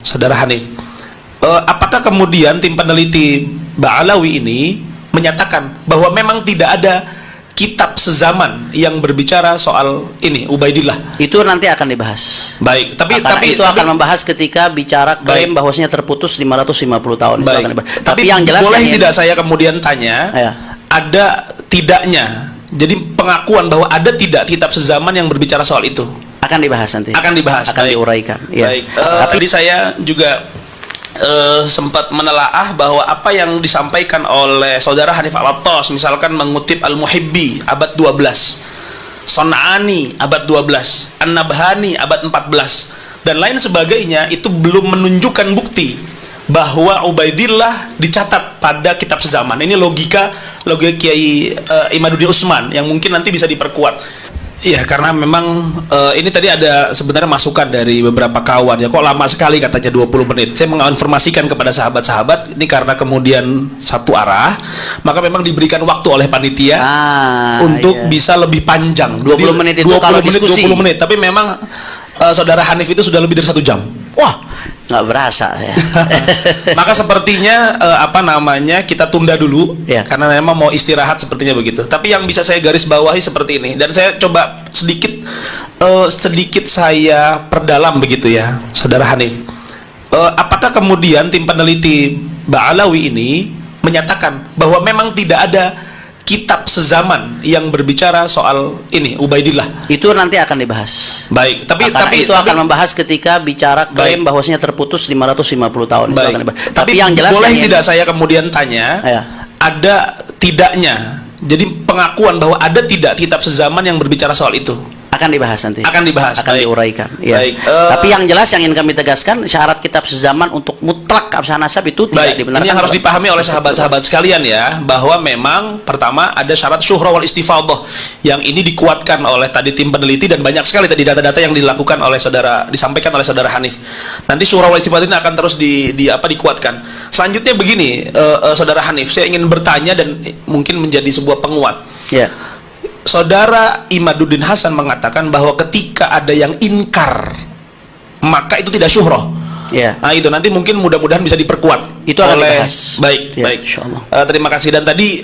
Saudara Hanif, apakah kemudian tim peneliti Ba'alawi ini menyatakan bahwa memang tidak ada kitab sezaman yang berbicara soal ini Ubaidillah? Itu nanti akan dibahas. Baik, tapi akan membahas ketika bicara klaim bahwasanya terputus 550 tahun. Baik. Itu akan dibahas. Tapi yang jelas boleh tidak saya kemudian tanya, ya, ada tidaknya? Jadi pengakuan bahwa ada tidak kitab sezaman yang berbicara soal itu? Akan dibahas nanti. Akan dibahas. Akan baik. diuraikan. Ya. Baik. Tadi saya juga sempat menelaah bahwa apa yang disampaikan oleh saudara Hanif Al-Attas, misalkan mengutip Al-Muhibbi abad 12, Son'ani abad 12, An-Nabhani abad 14 dan lain sebagainya, itu belum menunjukkan bukti bahwa Ubaidillah dicatat pada kitab sezaman. Ini logika Kiai Imaduddin Utsman yang mungkin nanti bisa diperkuat. Iya, karena memang ini tadi ada sebenarnya masukan dari beberapa kawan ya, kok lama sekali katanya 20 menit. Saya menginformasikan kepada sahabat-sahabat ini karena kemudian satu arah, maka memang diberikan waktu oleh panitia untuk bisa lebih panjang. 20 menit itu 20 kalau menit, diskusi. 20 menit, tapi memang saudara Hanif itu sudah lebih dari 1 jam. Wah, nggak berasa ya. Maka sepertinya kita tunda dulu ya, karena memang mau istirahat sepertinya begitu. Tapi yang bisa saya garis bawahi seperti ini, dan saya coba sedikit saya perdalam begitu ya, saudara Hanif. Apakah kemudian tim peneliti Ba'alawi ini menyatakan bahwa memang tidak ada kitab sezaman yang berbicara soal ini Ubaidillah? Itu nanti akan dibahas. Baik, tapi itu akan membahas ketika bicara klaim bahwasanya terputus 550 tahun. Itu akan dibahas. Tapi yang jelas boleh tidak saya kemudian tanya, ya, ada tidaknya? Jadi pengakuan bahwa ada tidak kitab sezaman yang berbicara soal itu? Akan dibahas nanti. Akan dibahas. Akan diuraikan. Ya. Baik. Tapi yang jelas yang ingin kami tegaskan, syarat kitab sezaman untuk mutlak absah nasab itu tidak dibenarkan. Ini yang harus dipahami oleh sahabat-sahabat sekalian ya, bahwa memang pertama ada syarat syuhra wal istifadhah yang ini dikuatkan oleh tadi tim peneliti, dan banyak sekali tadi data-data yang dilakukan oleh disampaikan oleh saudara Hanif. Nanti syuhra wal istifadhah ini akan terus dikuatkan. Selanjutnya begini, saudara Hanif, saya ingin bertanya dan mungkin menjadi sebuah penguat. Ya. Saudara Imaduddin Hasan mengatakan bahwa ketika ada yang inkar, maka itu tidak syuhroh. Ya. Nah itu nanti mungkin mudah-mudahan bisa diperkuat. Itu akan dibahas. Baik, ya, baik. Insyaallah. Terima kasih. Dan tadi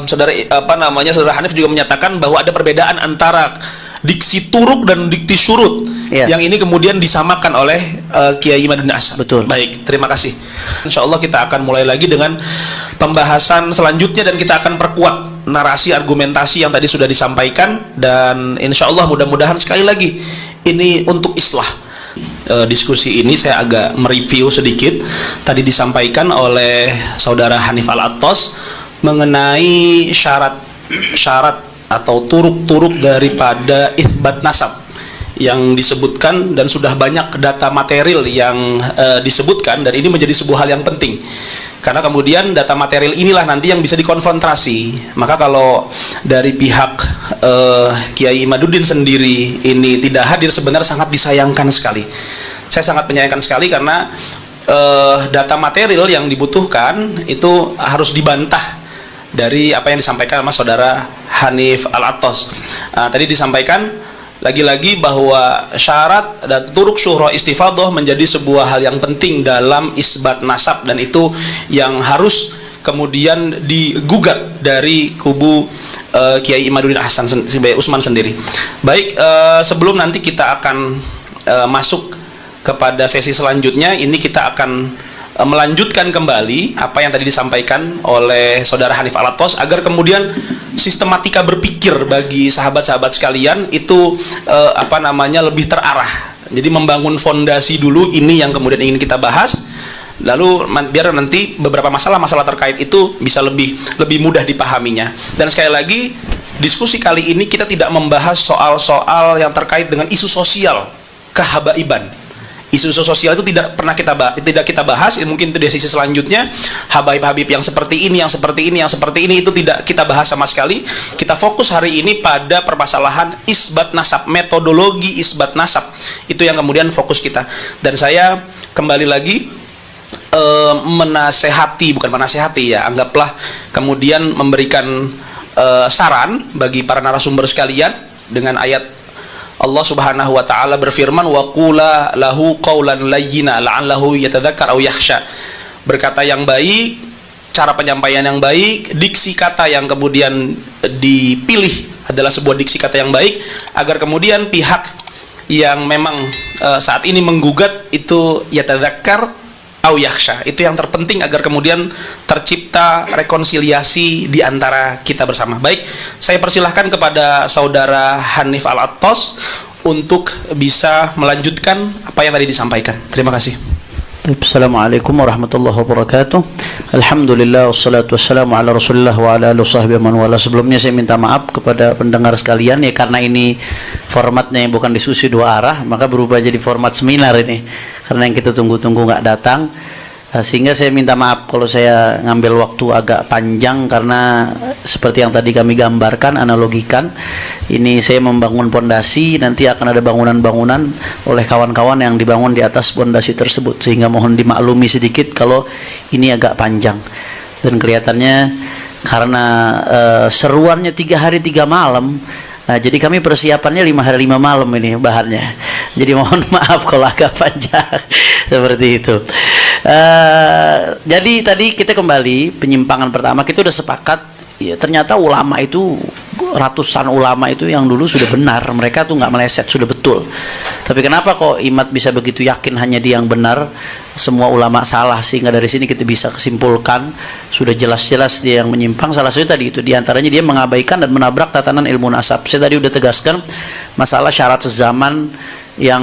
saudara Hanif juga menyatakan bahwa ada perbedaan antara diksi turuk dan diksi syurut. Ya. Yang ini kemudian disamakan oleh Kiai Imaduddin Hasan. Betul. Baik, terima kasih. Insyaallah kita akan mulai lagi dengan pembahasan selanjutnya, dan kita akan perkuat narasi argumentasi yang tadi sudah disampaikan, dan insya Allah mudah-mudahan sekali lagi ini untuk islah. Diskusi ini saya agak mereview sedikit tadi disampaikan oleh saudara Hanif Al-Attas mengenai syarat atau turuk-turuk daripada itsbat nasab yang disebutkan, dan sudah banyak data material yang disebutkan, dan ini menjadi sebuah hal yang penting karena kemudian data material inilah nanti yang bisa dikonfrontasi. Maka kalau dari pihak Kiai Imaduddin sendiri ini tidak hadir, sebenarnya sangat disayangkan sekali. Saya sangat menyayangkan sekali karena data material yang dibutuhkan itu harus dibantah dari apa yang disampaikan sama saudara Hanif Al-Attas. Tadi disampaikan lagi-lagi bahwa syarat dan turuk syuhra istifadhah menjadi sebuah hal yang penting dalam isbat nasab, dan itu yang harus kemudian digugat dari kubu Kiai Imaduddin Hasan Utsman sendiri. Baik, sebelum nanti kita akan masuk kepada sesi selanjutnya, ini kita akan melanjutkan kembali apa yang tadi disampaikan oleh saudara Hanif Al-Attas, agar kemudian sistematika berpikir bagi sahabat-sahabat sekalian itu lebih terarah. Jadi membangun fondasi dulu, ini yang kemudian ingin kita bahas, lalu biar nanti beberapa masalah-masalah terkait itu bisa lebih mudah dipahaminya. Dan sekali lagi, diskusi kali ini kita tidak membahas soal-soal yang terkait dengan isu sosial kehabaiban. Isu sosial itu tidak pernah kita bahas. Mungkin itu di sisi selanjutnya, habaib-habib yang seperti ini, yang seperti ini, yang seperti ini, itu tidak kita bahas sama sekali. Kita fokus hari ini pada permasalahan isbat nasab, metodologi isbat nasab. Itu yang kemudian fokus kita. Dan saya kembali lagi bukan menasehati ya, anggaplah kemudian memberikan saran bagi para narasumber sekalian dengan ayat Allah Subhanahu wa taala berfirman, wa qula lahu qaulan layyina la'allahu yatadzakkar aw yakhsha. Berkata yang baik, cara penyampaian yang baik, diksi kata yang kemudian dipilih adalah sebuah diksi kata yang baik, agar kemudian pihak yang memang saat ini menggugat itu yatadzakkar aw yakhsha. Itu yang terpenting agar kemudian tercipta rekonsiliasi di antara kita bersama. Baik, saya persilahkan kepada saudara Hanif Al-Attas untuk bisa melanjutkan apa yang tadi disampaikan. Terima kasih. Assalamualaikum warahmatullahi wabarakatuh. Alhamdulillah wassalatu wassalamu ala Rasulillah wa ala alihi wasahbihi man wala. Sebelumnya saya minta maaf kepada pendengar sekalian ya, karena ini formatnya bukan diskusi dua arah, maka berubah jadi format seminar ini. Karena yang kita tunggu-tunggu nggak datang, sehingga saya minta maaf kalau saya ngambil waktu agak panjang, karena seperti yang tadi kami gambarkan, analogikan, ini saya membangun pondasi, nanti akan ada bangunan-bangunan oleh kawan-kawan yang dibangun di atas pondasi tersebut, sehingga mohon dimaklumi sedikit kalau ini agak panjang. Dan kelihatannya karena seruannya 3 hari 3 malam, nah, jadi kami persiapannya 5 hari 5 malam ini bahannya. Jadi mohon maaf kalau agak panjang seperti itu. Jadi tadi kita kembali penyimpangan pertama, kita sudah sepakat ya, ternyata ulama itu, ratusan ulama itu yang dulu sudah benar, mereka tuh nggak meleset, sudah betul. Tapi kenapa kok Imad bisa begitu yakin hanya dia yang benar, semua ulama salah? Sehingga dari sini kita bisa kesimpulkan sudah jelas-jelas dia yang menyimpang. Salah satu tadi itu diantaranya dia mengabaikan dan menabrak tatanan ilmu nasab. Saya tadi udah tegaskan masalah syarat sezaman yang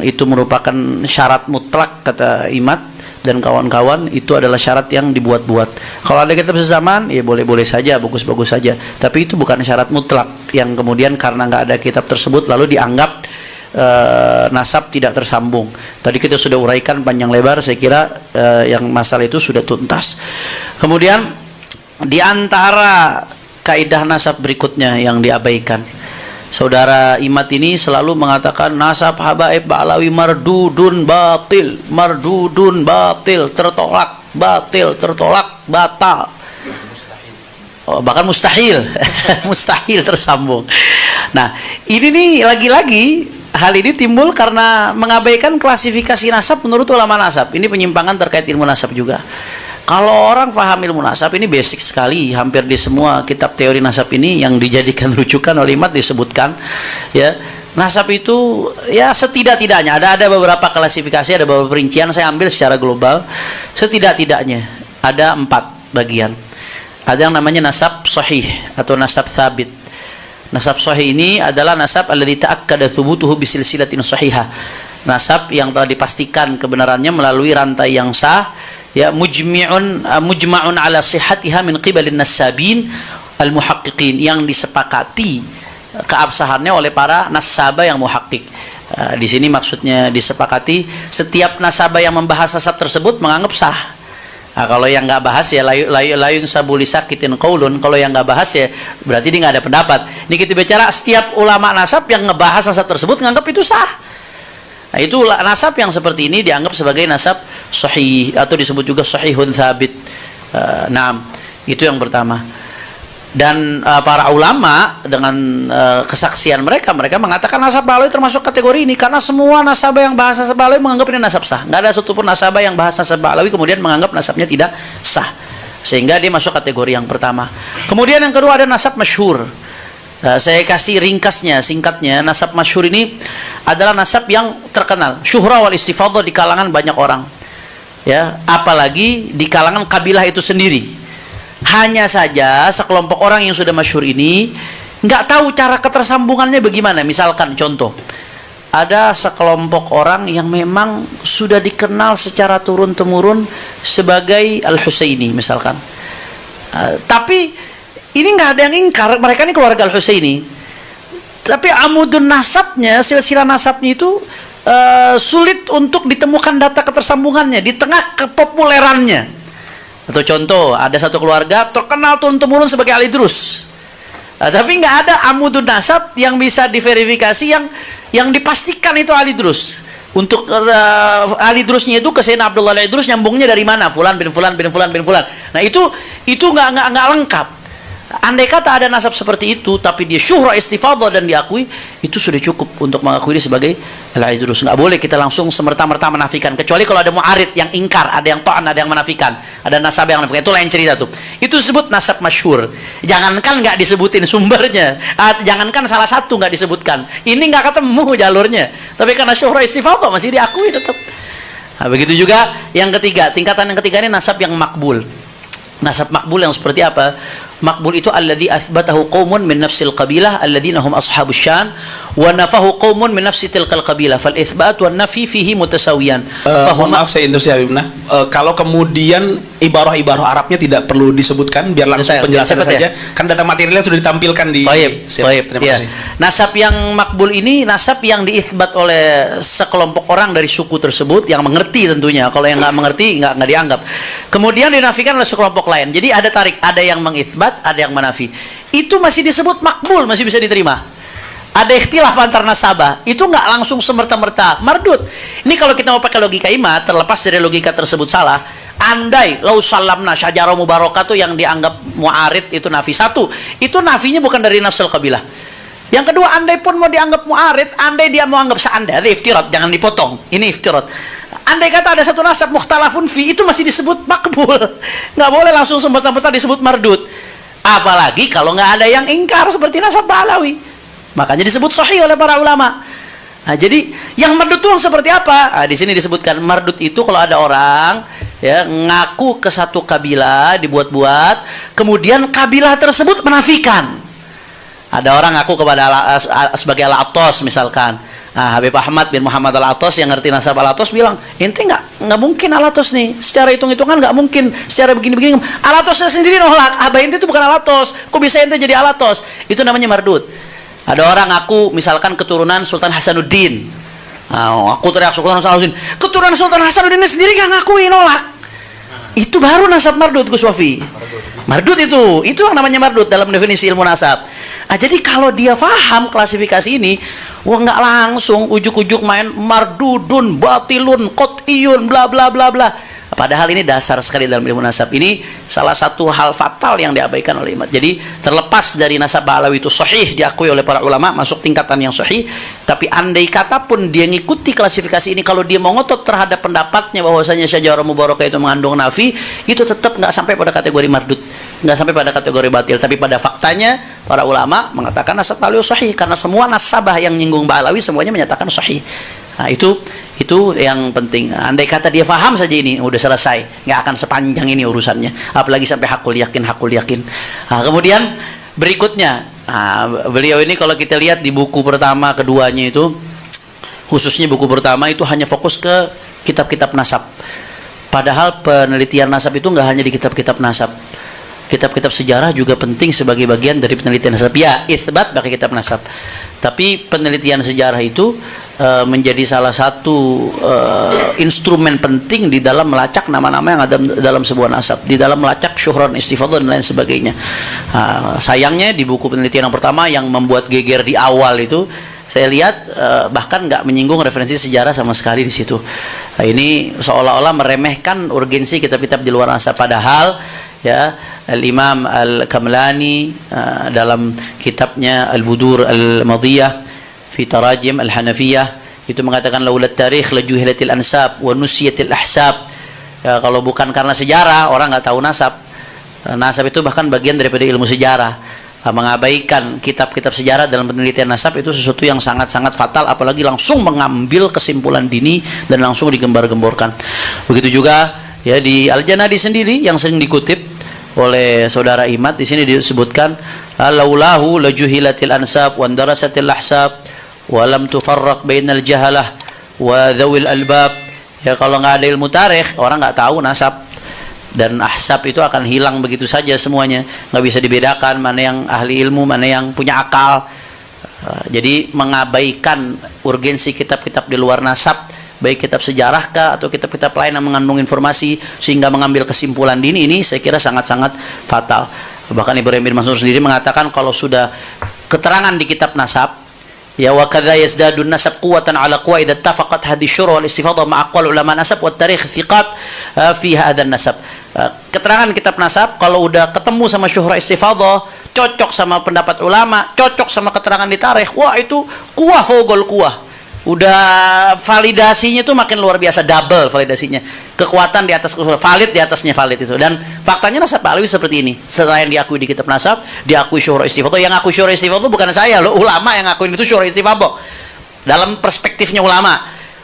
itu merupakan syarat mutlak kata Imad dan kawan-kawan, itu adalah syarat yang dibuat-buat. Kalau ada kitab sezaman ya boleh-boleh saja, bagus-bagus saja, tapi itu bukan syarat mutlak yang kemudian karena nggak ada kitab tersebut lalu dianggap nasab tidak tersambung. Tadi kita sudah uraikan panjang lebar, saya kira yang masalah itu sudah tuntas. Kemudian di antara kaidah nasab berikutnya yang diabaikan, saudara Imad ini selalu mengatakan nasab habaib ba'lawi mardudun batil, mardudun batil, tertolak, batil, tertolak, batal. Oh, bahkan mustahil mustahil tersambung. Nah, ini nih lagi-lagi hal ini timbul karena mengabaikan klasifikasi nasab menurut ulama nasab. Ini penyimpangan terkait ilmu nasab juga. Kalau orang paham ilmu nasab ini basic sekali, hampir di semua kitab teori nasab ini yang dijadikan rujukan oleh Imad disebutkan ya, nasab itu ya setidak-tidaknya ada beberapa klasifikasi, ada beberapa perincian, saya ambil secara global. Setidak-tidaknya ada 4 bagian. Ada yang namanya nasab sahih atau nasab thabit. Nasab sahih ini adalah nasab alladzi ta'akkada thubutuhu bisilsilatin sahihah. Nasab yang telah dipastikan kebenarannya melalui rantai yang sah, ya, mujma'un ala sihhatiha min qibalin nasabin al-muhaqqiqin, yang disepakati keabsahannya oleh para nasabah yang muhakkik. Di sini maksudnya disepakati setiap nasabah yang membahas nasab tersebut menganggap sah. Nah, kalau yang nggak bahas ya layun sabuli sakitin qaulun, kalau yang nggak bahas ya berarti dia nggak ada pendapat. Ini kita bicara setiap ulama nasab yang ngebahas nasab tersebut menganggap itu sah. Nah, itu nasab yang seperti ini dianggap sebagai nasab sahih atau disebut juga sahihun thabit. Nah, itu yang pertama. Dan para ulama dengan kesaksian mereka mengatakan nasab ba'lawi termasuk kategori ini, karena semua nasabah yang bahas nasab ba'lawi menganggap ini nasab sah. Nggak ada satupun nasabah yang bahas nasab ba'lawi kemudian menganggap nasabnya tidak sah, sehingga dia masuk kategori yang pertama. Kemudian yang kedua ada nasab masyhur. Saya kasih ringkasnya, singkatnya. Nasab masyhur ini adalah nasab yang terkenal, syuhra wal istifadhah di kalangan banyak orang, ya, apalagi di kalangan kabilah itu sendiri. Hanya saja sekelompok orang yang sudah masyhur ini nggak tahu cara ketersambungannya bagaimana. Misalkan contoh, ada sekelompok orang yang memang sudah dikenal secara turun-temurun sebagai Al-Husaini misalkan, tapi ini nggak ada yang ingkar mereka ini keluarga Al-Husaini, tapi amudun nasabnya, silsilah nasabnya itu sulit untuk ditemukan data ketersambungannya di tengah kepopulerannya. Atau contoh, ada satu keluarga terkenal turun-temurun sebagai Ali Drus, tapi nggak ada amudun nasab yang bisa diverifikasi yang dipastikan itu Ali Drus. Untuk Ali Drusnya itu ke Sayyidina Abdullah Ali Drus nyambungnya dari mana? Fulan bin Fulan bin Fulan bin Fulan. Nah, itu nggak lengkap. Andai kata ada nasab seperti itu, tapi dia syuhra istifadah dan diakui, itu sudah cukup untuk mengakui dia sebagai al-idrus. Nggak boleh kita langsung semerta-merta menafikan, kecuali kalau ada mu'arid yang ingkar, ada yang ta'an, ada yang menafikan, ada nasab yang menafikan. Itu lain cerita tuh. Itu disebut nasab masyhur. Jangankan nggak disebutin sumbernya, jangankan salah satu nggak disebutkan, ini nggak ketemu jalurnya. Tapi karena syuhra istifadah masih diakui tetap. Nah, begitu juga yang ketiga, tingkatan yang ketiga ini nasab yang makbul. Nasab makbul yang seperti apa? Makbul itu alladzi athbatahu qaumun min nafsil qabilah alladzina hum ashabus syan wa nafahu qaumun min nafsi tilkal qabilah fal itsbat wan nafi fihi mutasawiyan. Maaf saya interupsi Habibna. Kalau kemudian ibarah-ibarah Arabnya tidak perlu disebutkan, biar langsung penjelasan saja. Kan data materialnya sudah ditampilkan di. Baik. Terima kasih. Nasab yang makbul ini nasab yang diitsbat oleh sekelompok orang dari suku tersebut yang mengerti tentunya. Kalau yang nggak mengerti nggak dianggap. Kemudian dinafikan oleh sekelompok lain. Jadi ada tarik, ada yang mengitsbat, ada yang menafi. Itu masih disebut makbul, masih bisa diterima. Ada ikhtilaf antar nasabah, itu nggak langsung semerta-merta mardud. Ini kalau kita mau pakai logika imat, terlepas dari logika tersebut salah. Andai lau salamna syajarah mubarakah itu yang dianggap mu'arid itu nafi. Satu, itu nafinya bukan dari nafsul qabilah. Yang kedua, andai pun mau dianggap mu'arid, andai dia mau anggap seandai, ada iftirat, jangan dipotong. Ini iftirat. Andai kata ada satu nasab mukhtalafun fi, itu masih disebut makbul. Nggak boleh langsung semerta-merta disebut mardud. Apalagi kalau nggak ada yang ingkar seperti nasab Ba'alawi. Makanya disebut sahih oleh para ulama. Nah, jadi yang mardud itu seperti apa? Nah, di sini disebutkan mardud itu kalau ada orang ya ngaku ke satu kabilah dibuat-buat, kemudian kabilah tersebut menafikan. Ada orang ngaku kepada sebagai Al-Atos misalkan. Nah, Habib Ahmad bin Muhammad Al-Atos yang ngerti nasab Al-Atos bilang, ente nggak mungkin Al-Atos nih, secara hitung-hitungan nggak mungkin, secara begini-begini. Al-Atosnya sendiri nolak, abah ente itu bukan Al-Atos, kok bisa ente jadi Al-Atos? Itu namanya mardud. Ada orang ngaku misalkan keturunan Sultan Hasanuddin. Nah, aku teriak Sultan Hasanuddin, keturunan Sultan Hasanuddin sendiri nggak ngakui, nolak. Itu baru nasab mardud, Gus Wafi. Mardud itu yang namanya mardud dalam definisi ilmu nasab. Nah, jadi kalau dia paham klasifikasi ini, wah nggak langsung ujuk-ujuk main mardudun, batilun, qot'iyun, bla bla bla bla. Padahal ini dasar sekali dalam ilmu nasab. Ini salah satu hal fatal yang diabaikan oleh umat. Jadi terlepas dari nasab Ba'alawi itu sahih diakui oleh para ulama, masuk tingkatan yang sahih. Tapi andai kata pun dia ngikuti klasifikasi ini, kalau dia mau ngotot terhadap pendapatnya bahwasanya syajarah mubarakah itu mengandung nafi, itu tetap nggak sampai pada kategori mardud, nggak sampai pada kategori batil. Tapi pada faktanya para ulama mengatakan nasab Ba'alawi sahih, karena semua nasabah yang nyinggung Ba'alawi semuanya menyatakan sahih. Nah, itu yang penting. Andai kata dia faham saja ini, udah selesai, nggak akan sepanjang ini urusannya. Apalagi sampai hakul yakin. Nah, kemudian berikutnya, beliau ini kalau kita lihat di buku pertama, keduanya itu, khususnya buku pertama itu hanya fokus ke kitab-kitab nasab. Padahal penelitian nasab itu nggak hanya di kitab-kitab nasab. Kitab-kitab sejarah juga penting sebagai bagian dari penelitian nasab. Ya, itsbat pakai kitab nasab. Tapi penelitian sejarah itu menjadi salah satu instrumen penting di dalam melacak nama-nama yang ada dalam sebuah nasab, di dalam melacak syuhran istifadah dan lain sebagainya. Sayangnya di buku penelitian yang pertama yang membuat geger di awal itu, saya lihat bahkan nggak menyinggung referensi sejarah sama sekali di situ. Ini seolah-olah meremehkan urgensi kitab-kitab di luar nasab, padahal ya Al-Imam Al-Kamlani dalam kitabnya Al-Budur Al-Madiyah fi Tarajim Al-Hanafiyah itu mengatakan laulat tarikh lajuhilatil ansab wa nusiyatil ahsab. Ya, kalau bukan karena sejarah orang nggak tahu nasab. Nasab itu bahkan bagian daripada ilmu sejarah. Mengabaikan kitab-kitab sejarah dalam penelitian nasab itu sesuatu yang sangat-sangat fatal, apalagi langsung mengambil kesimpulan dini dan langsung digembar-gemborkan. Begitu juga ya di Al-Janadi sendiri yang sering dikutip oleh saudara Imad, di sini disebutkan laulahu lajuhilatil ansab wa darasatil ahsab wa lam tufarraq bainal jahalah wa dzawil albab. Ya, kalau nggak ada ilmu tarikh, orang nggak tahu nasab dan ahsab itu akan hilang begitu saja semuanya, nggak bisa dibedakan mana yang ahli ilmu, mana yang punya akal. Jadi mengabaikan urgensi kitab-kitab di luar nasab, baik kitab sejarah kah atau kitab-kitab lain yang mengandung informasi sehingga mengambil kesimpulan dini, ini saya kira sangat-sangat fatal. Bahkan Ibrahim bin Mansur sendiri mengatakan kalau sudah keterangan di kitab nasab Ya wa kadza yazdadu an-nasab quwwatan 'ala quwwa idza ittafaqat hadhihi syura wal istifadah ma aqwal ulama nasab wa tarikh thiqat fi hadha an-nasab. Keterangan kitab nasab kalau udah ketemu sama syuhra istifadah, cocok sama pendapat ulama, cocok sama keterangan di tarikh, wah itu kuah fogol kuah. Udah validasinya tuh makin luar biasa, double validasinya. Kekuatan di atas valid, di atasnya valid itu. Dan faktanya nasab Pak Alwi seperti ini. Selain diakui di kitab nasab, diakui syuhra istifadah. Yang akui syuhra istifadah bukan saya loh, ulama yang ngakuin itu syuhra istifadah. Dalam perspektifnya ulama.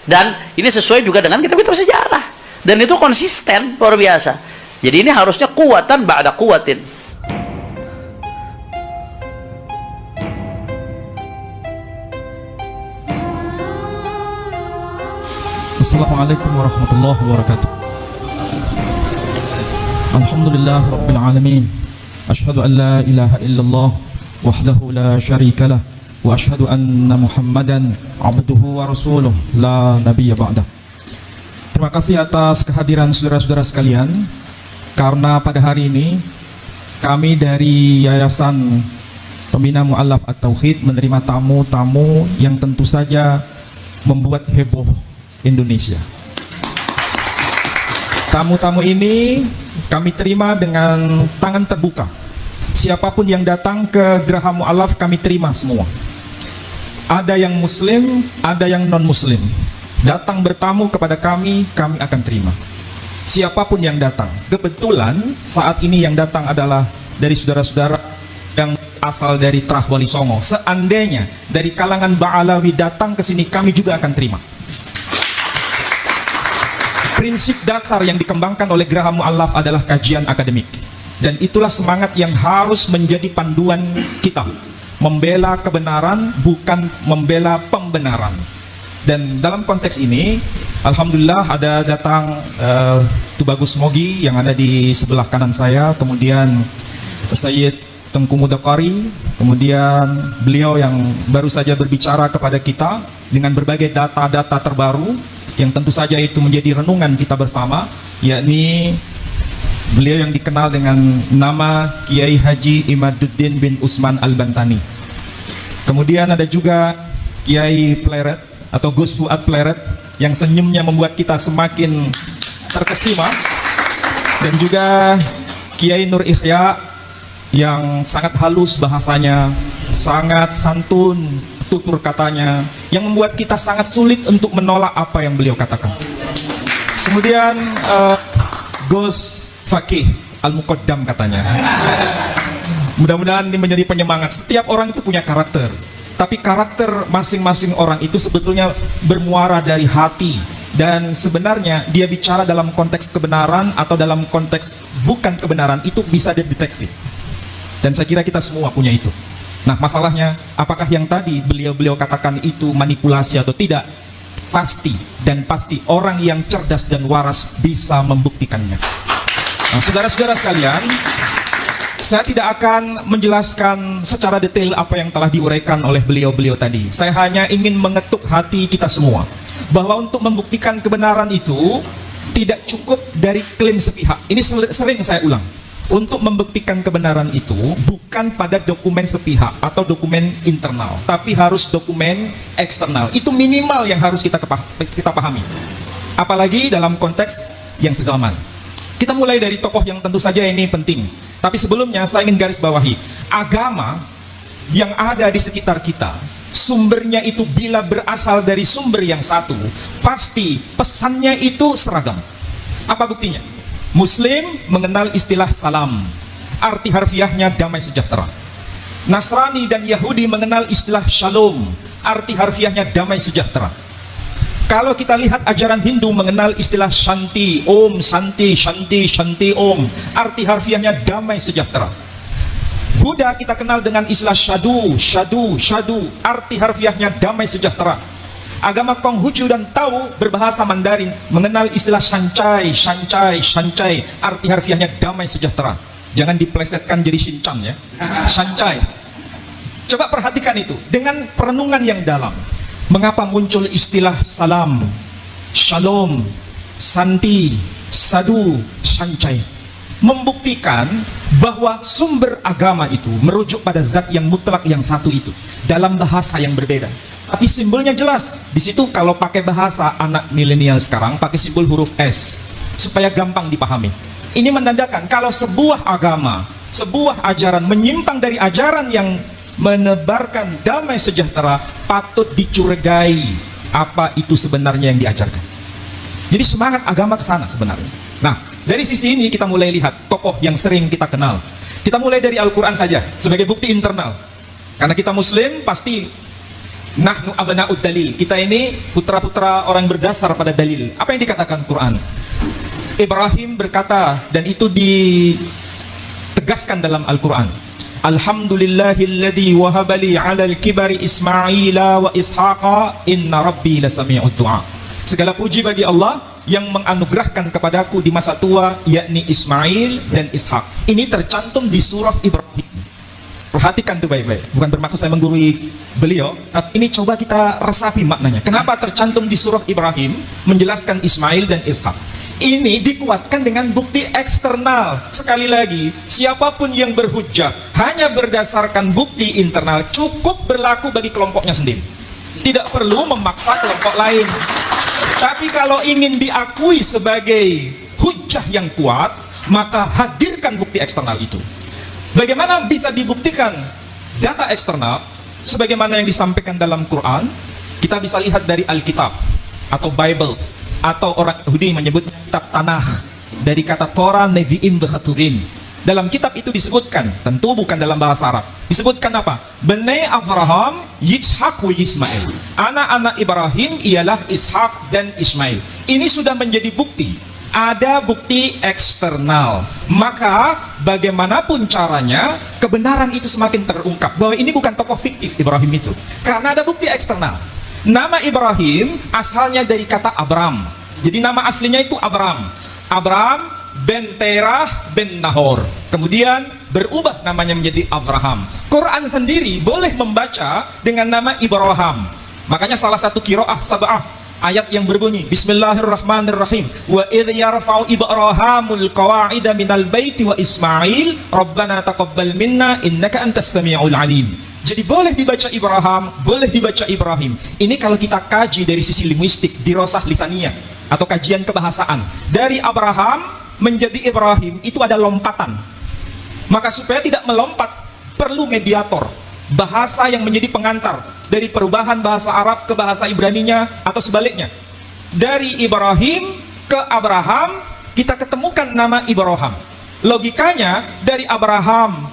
Dan ini sesuai juga dengan kitab-kitab sejarah. Dan itu konsisten luar biasa. Jadi ini harusnya kuatan ba'da kuwatin. Assalamualaikum warahmatullahi wabarakatuh. Alhamdulillah rabbil alamin. Asyhadu an la ilaha illallah wahdahu la syarika lah wa asyhadu anna Muhammadan abduhu wa rasuluh la nabiyya ba'dah. Terima kasih atas kehadiran saudara-saudara sekalian, karena pada hari ini kami dari Yayasan Pembina Mu'allaf At-Tauhid menerima tamu-tamu yang tentu saja membuat heboh Indonesia. Tamu-tamu ini kami terima dengan tangan terbuka. Siapapun yang datang ke Geraha Mu'allaf kami terima semua. Ada yang muslim, ada yang non-muslim. Datang bertamu kepada kami akan terima. Siapapun yang datang. Kebetulan saat ini yang datang adalah dari saudara-saudara yang asal dari Trah Wali Songo. Seandainya dari kalangan Ba'alawi datang ke sini, kami juga akan terima. Prinsip dasar yang dikembangkan oleh Geraha Mu'allaf adalah kajian akademik. Dan itulah semangat yang harus menjadi panduan kita. Membela kebenaran, bukan membela pembenaran. Dan dalam konteks ini, alhamdulillah ada datang Tubagus Mogi yang ada di sebelah kanan saya, kemudian Sayyid Tengku Mudakari, kemudian beliau yang baru saja berbicara kepada kita dengan berbagai data-data terbaru yang tentu saja itu menjadi renungan kita bersama, yakni beliau yang dikenal dengan nama Kiai Haji Imaduddin bin Usman Al-Bantani. Kemudian ada juga Kiai Pleret atau Gus Fuad Pleret yang senyumnya membuat kita semakin terkesima, dan juga Kiai Nur Ikhya yang sangat halus bahasanya, sangat santun tutur katanya, yang membuat kita sangat sulit untuk menolak apa yang beliau katakan. Kemudian Gus Fakih Al-Muqaddam katanya. Mudah-mudahan ini menjadi penyemangat. Setiap orang itu punya karakter, tapi karakter masing-masing orang itu sebetulnya bermuara dari hati. Dan sebenarnya dia bicara dalam konteks kebenaran atau dalam konteks bukan kebenaran, itu bisa dideteksi. Dan saya kira kita semua punya itu. Nah, masalahnya apakah yang tadi beliau-beliau katakan itu manipulasi atau tidak? Pasti dan pasti orang yang cerdas dan waras bisa membuktikannya. Nah, saudara-saudara sekalian, saya tidak akan menjelaskan secara detail apa yang telah diuraikan oleh beliau-beliau tadi. Saya hanya ingin mengetuk hati kita semua bahwa untuk membuktikan kebenaran itu tidak cukup dari klaim sepihak. Ini sering saya ulang. Untuk membuktikan kebenaran itu bukan pada dokumen sepihak atau dokumen internal, tapi harus dokumen eksternal. Itu minimal yang harus kita pahami. Apalagi dalam konteks yang sezaman. Kita mulai dari tokoh yang tentu saja ini penting. Tapi sebelumnya saya ingin garis bawahi, agama yang ada di sekitar kita, sumbernya itu bila berasal dari sumber yang satu, pasti pesannya itu seragam. Apa buktinya? Muslim mengenal istilah salam, arti harfiahnya damai sejahtera. Nasrani dan Yahudi mengenal istilah shalom, arti harfiahnya damai sejahtera. Kalau kita lihat ajaran Hindu mengenal istilah shanti, om, santi, shanti, shanti, om, arti harfiahnya damai sejahtera. Buddha kita kenal dengan istilah shadu, shadu, shadu, arti harfiahnya damai sejahtera. Agama Konghucu dan Tao berbahasa Mandarin mengenal istilah shancai, shancai, shancai, arti harfiahnya damai sejahtera. Jangan diplesetkan jadi Shinchan ya. Shancai. Coba perhatikan itu dengan perenungan yang dalam. Mengapa muncul istilah salam, shalom, santi, sadu, shancai? membuktikan bahwa sumber agama itu merujuk pada zat yang mutlak yang satu itu dalam bahasa yang berbeda. Tapi simbolnya jelas. Di situ kalau pakai bahasa anak milenial sekarang pakai simbol huruf S supaya gampang dipahami. Ini menandakan kalau sebuah agama, sebuah ajaran menyimpang dari ajaran yang menebarkan damai sejahtera, patut dicurigai apa itu sebenarnya yang diajarkan. Jadi semangat agama ke sana sebenarnya. Nah, dari sisi ini kita mulai lihat tokoh yang sering kita kenal. Kita mulai dari Al-Quran saja sebagai bukti internal. Karena kita Muslim pasti nahnu abna'ud dalil. Kita ini putra-putra orang berdasar pada dalil. Apa yang dikatakan Quran? Ibrahim berkata, dan itu ditegaskan dalam Al-Quran. Alhamdulillahilladzi wahabali 'alal kibari Ismaila wa Ishaqa inna rabbi lasami'ud du'a. Segala puji bagi Allah yang menganugerahkan kepadaku di masa tua, yakni Ismail dan Ishak. Ini tercantum di surah Ibrahim. Perhatikan tuh baik-baik. Bukan bermaksud saya menggurui beliau, tapi ini coba kita resapi maknanya. Kenapa tercantum di surah Ibrahim menjelaskan Ismail dan Ishak? Ini dikuatkan dengan bukti eksternal. Sekali lagi, siapapun yang berhujjah hanya berdasarkan bukti internal cukup berlaku bagi kelompoknya sendiri. Tidak perlu memaksa kelompok lain. Tapi kalau ingin diakui sebagai hujjah yang kuat, maka hadirkan bukti eksternal itu. Bagaimana bisa dibuktikan data eksternal? Sebagaimana yang disampaikan dalam Quran, kita bisa lihat dari Alkitab atau Bible, atau orang Yahudi menyebutnya kitab Tanakh, dari kata Torah, Nevi'im, Bekhatuvim. Dalam kitab itu disebutkan, tentu bukan dalam bahasa Arab, disebutkan apa? Bnei Avraham, Yitzhak wa Ismail. Anak-anak Ibrahim ialah Ishak dan Ismail. Ini sudah menjadi bukti. Ada bukti eksternal. Maka bagaimanapun caranya, kebenaran itu semakin terungkap bahwa ini bukan tokoh fiktif Ibrahim itu, karena ada bukti eksternal. Nama Ibrahim asalnya dari kata Abram. Jadi nama aslinya itu Abram. Abram ben Terah ben Nahor. Kemudian berubah namanya menjadi Abraham. Quran sendiri boleh membaca dengan nama Ibrahim. Makanya salah satu qiraah sab'ah, ayat yang berbunyi Bismillahirrahmanirrahim. Wa idh yarfa'u Ibrahimul qawa'ida minal baiti wa Ismail Rabbana taqabbal minna innaka antas sami'ul alim. Jadi boleh dibaca Ibrahim, boleh dibaca Ibrahim. Ini kalau kita kaji dari sisi linguistik, dirosah lisaniyah atau kajian kebahasaan. Dari Abraham menjadi Ibrahim itu ada lompatan. Maka supaya tidak melompat, perlu mediator, bahasa yang menjadi pengantar dari perubahan bahasa Arab ke bahasa Ibraninya atau sebaliknya. Dari Ibrahim ke Abraham kita ketemukan nama Ibrahim. Logikanya dari Abraham,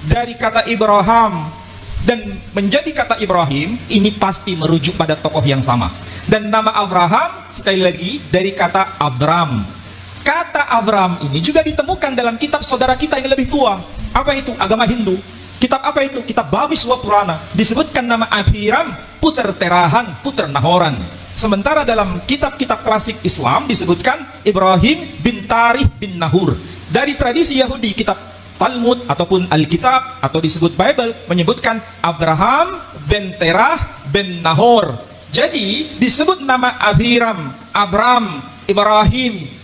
dari kata Ibrahim dan menjadi kata Ibrahim, ini pasti merujuk pada tokoh yang sama. Dan nama Abraham sekali lagi dari kata Abram. Kata Abram ini juga ditemukan dalam kitab saudara kita yang lebih tua. Apa itu? Agama Hindu. Kitab apa itu? Kitab Bhaviswa Purana. Disebutkan nama Abiram, puter Terahan, puter Nahoran. Sementara dalam kitab-kitab klasik Islam disebutkan Ibrahim bin Tarih bin Nahur. Dari tradisi Yahudi, kitab Talmud ataupun Alkitab atau disebut Bible menyebutkan Abraham bin Terah bin Nahor. Jadi disebut nama Abiram, Abram, Ibrahim,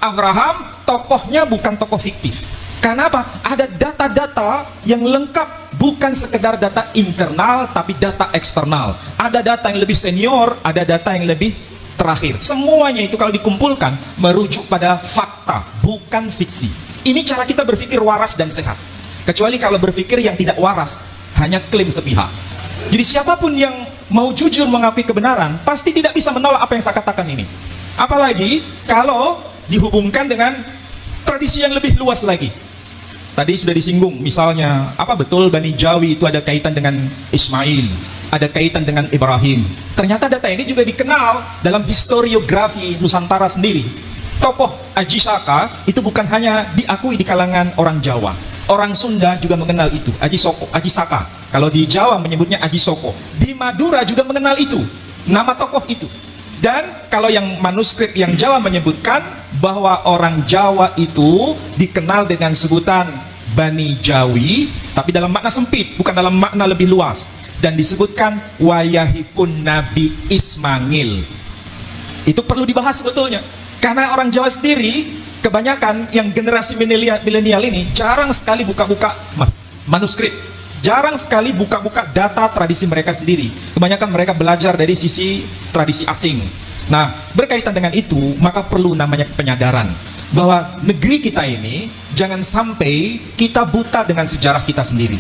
Abraham, tokohnya bukan tokoh fiktif. Karena apa? Ada data-data yang lengkap, bukan sekedar data internal tapi data eksternal. Ada data yang lebih senior, ada data yang lebih terakhir. Semuanya itu kalau dikumpulkan merujuk pada fakta, bukan fiksi. Ini cara kita berpikir waras dan sehat. Kecuali kalau berpikir yang tidak waras, hanya klaim sepihak. Jadi siapapun yang mau jujur mengakui kebenaran, pasti tidak bisa menolak apa yang saya katakan ini. Apalagi kalau dihubungkan dengan tradisi yang lebih luas lagi. Tadi sudah disinggung, misalnya, apa betul Bani Jawi itu ada kaitan dengan Ismail, ada kaitan dengan Ibrahim. Ternyata data ini juga dikenal dalam historiografi Nusantara sendiri. Tokoh Aji Saka itu bukan hanya diakui di kalangan orang Jawa. Orang Sunda juga mengenal itu, Aji Saka. Kalau di Jawa menyebutnya Aji Soko. Di Madura juga mengenal itu, nama tokoh itu. Dan kalau yang manuskrip yang Jawa menyebutkan bahwa orang Jawa itu dikenal dengan sebutan Bani Jawi, tapi dalam makna sempit, bukan dalam makna lebih luas. Dan disebutkan wayahipun Nabi Ismail. Itu perlu dibahas sebetulnya. Karena orang Jawa sendiri kebanyakan yang generasi milenial ini jarang sekali buka-buka manuskrip, jarang sekali buka-buka data tradisi mereka sendiri. Kebanyakan mereka belajar dari sisi tradisi asing. Nah, berkaitan dengan itu, maka perlu namanya penyadaran bahwa negeri kita ini jangan sampai kita buta dengan sejarah kita sendiri.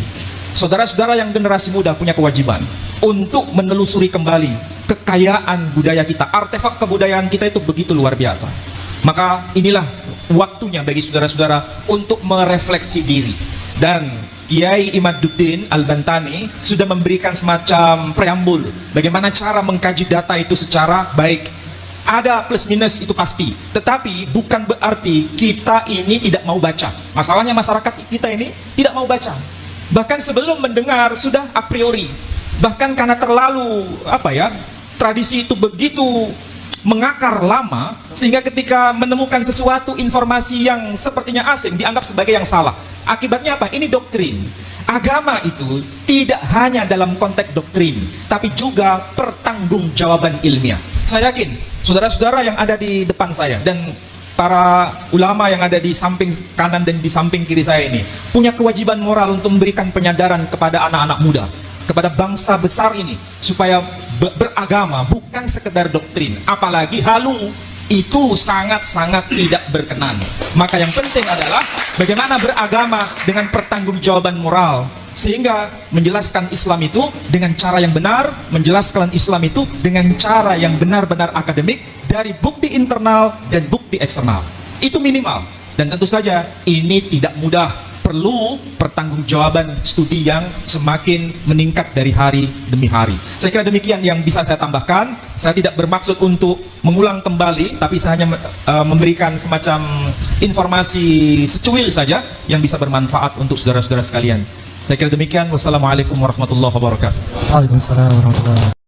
Saudara-saudara yang generasi muda punya kewajiban untuk menelusuri kembali kekayaan budaya kita. Artefak kebudayaan kita itu begitu luar biasa. Maka inilah waktunya bagi saudara-saudara untuk merefleksi diri. Dan Kiai Imaduddin Al-Bantani sudah memberikan semacam preambul bagaimana cara mengkaji data itu secara baik. Ada plus minus itu pasti, tetapi bukan berarti kita ini tidak mau baca. Masalahnya masyarakat kita ini tidak mau baca. Bahkan sebelum mendengar sudah a priori. Bahkan karena terlalu tradisi itu begitu mengakar lama, sehingga ketika menemukan sesuatu informasi yang sepertinya asing dianggap sebagai yang salah. Akibatnya apa? Ini doktrin. Agama itu tidak hanya dalam konteks doktrin, tapi juga pertanggungjawaban ilmiah. Saya yakin saudara-saudara yang ada di depan saya dan para ulama yang ada di samping kanan dan di samping kiri saya ini punya kewajiban moral untuk memberikan penyadaran kepada anak-anak muda, kepada bangsa besar ini, supaya beragama bukan sekedar doktrin, apalagi halu. Itu sangat-sangat tidak berkenan. Maka yang penting adalah bagaimana beragama dengan pertanggungjawaban moral, sehingga menjelaskan Islam itu dengan cara yang benar, menjelaskan Islam itu dengan cara yang benar-benar akademik dari bukti internal dan bukti eksternal. Itu minimal. Dan tentu saja ini tidak mudah. Perlu pertanggungjawaban studi yang semakin meningkat dari hari demi hari. Saya kira demikian yang bisa saya tambahkan. Saya tidak bermaksud untuk mengulang kembali, tapi saya hanya memberikan semacam informasi secuil saja yang bisa bermanfaat untuk saudara-saudara sekalian. Saya kira demikian. Wassalamualaikum warahmatullahi wabarakatuh. Waalaikumsalam warahmatullahi wabarakatuh.